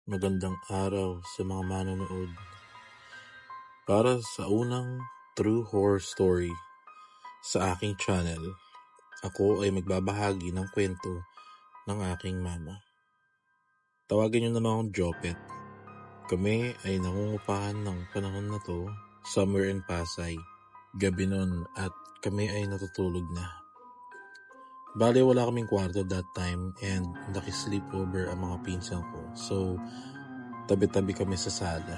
Magandang araw sa mga manonood. Para sa unang true horror story sa aking channel, ako ay magbabahagi ng kwento ng aking mama. Tawagin niyo naman akong Jopet. Kami ay nangungupahan ng panahon na to somewhere in Pasay. Gabi nun at kami ay natutulog na. Bale wala kaming kwarto that time and nakisleepover ang mga pinsan ko. So tabi-tabi kami sa sala.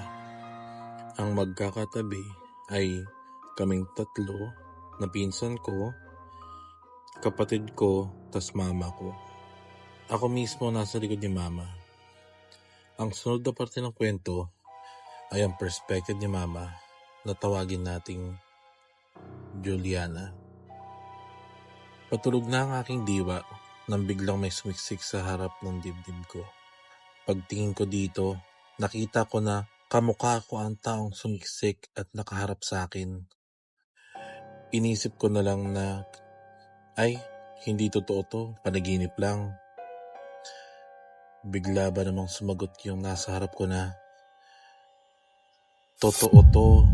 Ang magkakatabi ay kaming tatlo na pinsan ko, kapatid ko, tas mama ko. Ako mismo nasa likod ni mama. Ang sunod na parte ng kwento ay ang perspective ni mama na tawagin nating Juliana. Patulog na ang aking diwa nang biglang may sumiksik sa harap ng dibdib ko. Pagtingin ko dito, nakita ko na kamukha ko ang taong sumiksik at nakaharap sa akin. Inisip ko na lang na, ay, hindi totoo to, panaginip lang. Bigla ba namang sumagot yung nasa harap ko na, totoo to,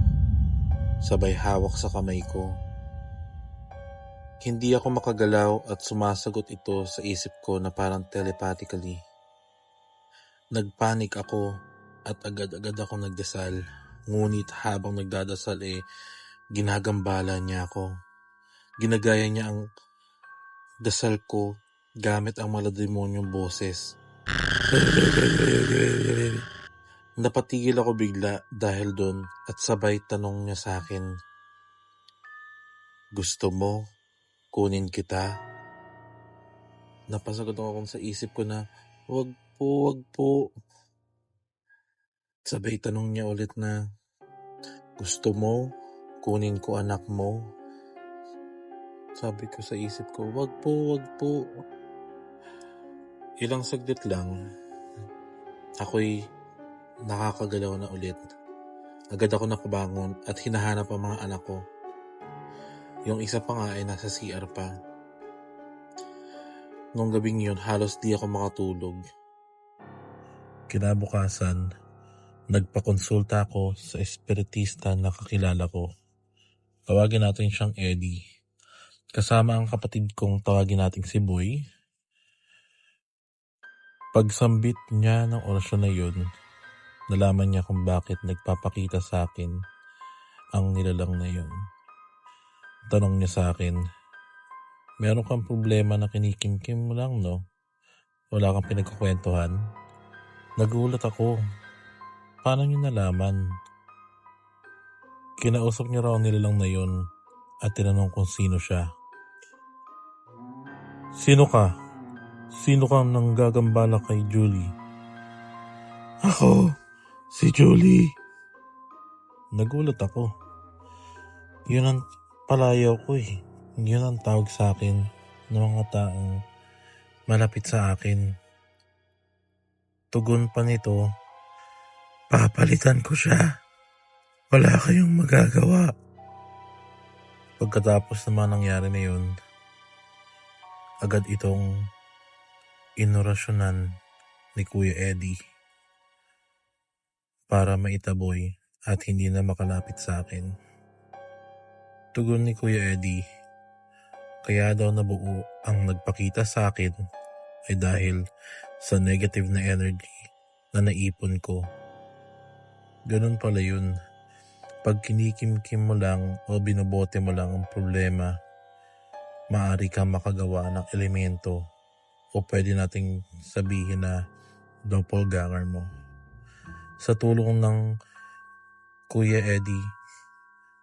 sabay hawak sa kamay ko. Hindi ako makagalaw at sumasagot ito sa isip ko na parang telepathically. Nagpanik ako at agad-agad ako nagdasal. Ngunit habang nagdadasal ginagambala niya ako. Ginagaya niya ang dasal ko gamit ang malademonyong boses. Napatigil ako bigla dahil doon at sabay tanong niya sa akin, gusto mo kunin kita? Napasagot ako sa isip ko na, wag po. Sabay tanong niya ulit na, gusto mo kunin ko anak mo? Sabi ko sa isip ko, wag po. Ilang saglit lang, ako'y nakakagalaw na ulit. Agad ako nakabangon at hinahanap ang mga anak ko. Yung isa pa nga ay nasa CR pa. Nung gabing yun, halos di ako makatulog. Kinabukasan, nagpakonsulta ako sa espiritista na kakilala ko. Tawagin natin siyang Eddie. Kasama ang kapatid kong tawagin natin si Boy. Pagsambit niya ng orasyon na yun, nalaman niya kung bakit nagpapakita sa akin ang nilalang na yun. Tanong niya sa akin, meron kang problema na kinikimkim mo lang, no? Wala kang pinagkukwentuhan? Nagulat ako. Paano niyo nalaman? Kinausap niya raw ang nilalang na yun at tinanong kung sino siya. Sino ka? Sino kang nanggagambala kay Julie? Ako, si Julie. Nagulat ako. Yun ang palayaw ko eh. Yun ang tawag sa akin ng mga taong malapit sa akin. Tugon pa nito, papalitan ko siya. Wala kayong magagawa. Pagkatapos naman nangyari na yun, agad itong inorasyonan ni Kuya Eddie para maitaboy at hindi na makalapit sa akin. Tugon ni Kuya Eddie, kaya daw nabuo ang nagpakita sa akin ay dahil sa negative na energy na naipon ko. Ganun pala yun. Pag kinikimkim mo lang o binobote mo lang ang problema, maaari kang makagawa ng elemento o pwede nating sabihin na doppelganger mo. Sa tulong ng Kuya Eddie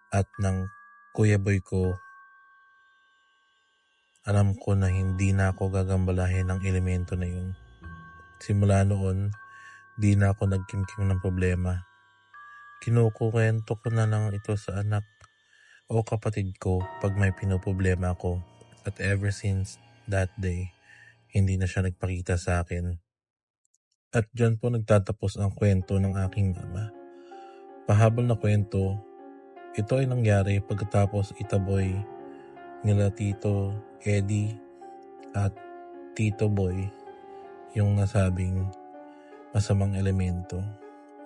at ng Kuya Boy ko, alam ko na hindi na ako gagambalahin ng elemento na yun. Simula noon, di na ako nagkimkim ng problema. Kinukuwento ko na lang ito sa anak o kapatid ko pag may pinoproblema ako. At ever since that day, hindi na siya nagpakita sa akin. At dyan po nagtatapos ang kwento ng aking mama. Pahabol na kwento, ito ay nangyari pagkatapos itaboy nila Tito Eddie at Tito Boy yung nasabing masamang elemento.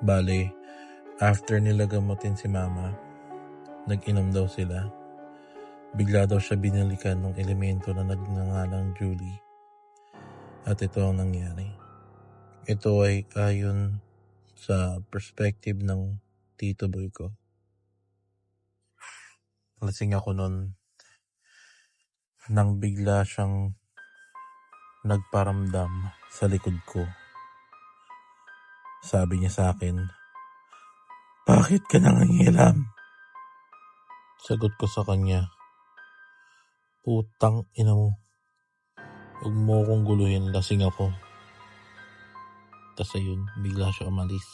Bale, after nila gamutin si mama, nag-inom daw sila. Bigla daw siya binalikan ng elemento na nagngangalang Julie. At ito ang nangyari. Ito ay ayon sa perspective ng tito boy ko. Lasing ako nun nang bigla siyang nagparamdam sa likod ko. Sabi niya sa akin, "Bakit ka nangingilam?" Sagot ko sa kanya, "Putang ina mo. Huwag mo akong guluhin, lasing ako." Tas ayun, bigla siya umalis.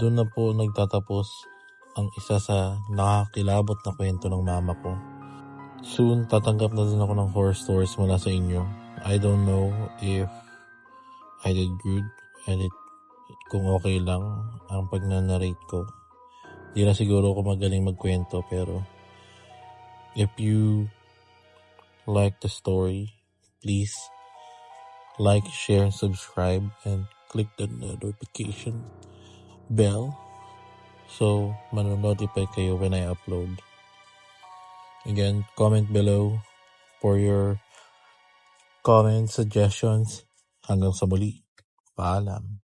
Doon na po nagtatapos ang isa sa nakakilabot na kwento ng mama ko. Soon, tatanggap na din ako ng horror stories mula sa inyo. I don't know if I did good, kung okay lang ang pag-narrate ko. Di na siguro ako magaling magkwento, pero if you like the story, please like, share, subscribe, and click the notification bell so manonotify kayo when I upload. Again, comment below for your comments, suggestions. Hanggang sa muli. Paalam.